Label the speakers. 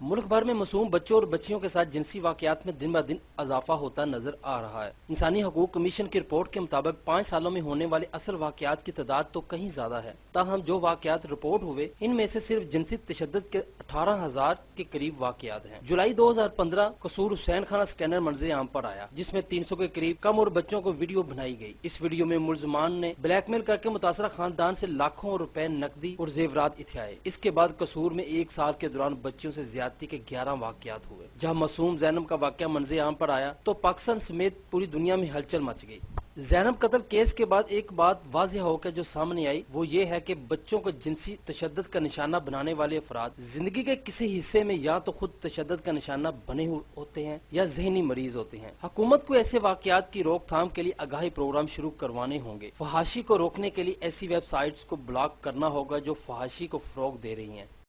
Speaker 1: मुल्क भर में मासूम बच्चों और बच्चियों के साथ जिनसी वाकयात में दिन ब दिन इजाफा होता नजर आ रहा है। इंसानी हकूक कमीशन की रिपोर्ट के मुताबिक 5 सालों में होने वाले असल वाकयात की तादाद तो कहीं ज्यादा है। ताहम जो वाकयात रिपोर्ट हुए इनमें से सिर्फ जिनसी तशद्दुद के 18,000 के करीब वाकयात हैं। जुलाई 2015 कसूर हुसैन खाना स्कैनर मंजर आम पर आया, जिसमें 300 के करीब कम और बच्चों को वीडियो बनाई गई। इस वीडियो में मुलजमान ने ब्लैकमेल करके मुतासरा खानदान से लाखों रुपए नकदी और जेवरात इथियाए। इसके बाद कसूर में 1 साल के दौरान बच्चों से ज्यादती के 11 वाकयात हुए। जहां मासूम जैनब का वाकया मंजर आम पर आया तो पाकिस्तान समेत पूरी दुनिया में हलचल मच गई। जैनब कत्ल केस के बाद एक बात वाज़ेह होकर जो सामने आई वो ये है कि बच्चों को जिनसी तशद्दुद का निशाना बनाने वाले अफराद जिंदगी के किसी हिस्से में या तो खुद तशद्दुद का निशाना बने होते हैं या ज़हनी मरीज होते हैं। हुकूमत को ऐसे वाकयात की रोकथाम के लिए आगाही प्रोग्राम शुरू करवाने होंगे। फहाशी को रोकने के लिए ऐसी वेबसाइट्स को ब्लॉक करना होगा जो फहाशी को फरोग दे रही हैं।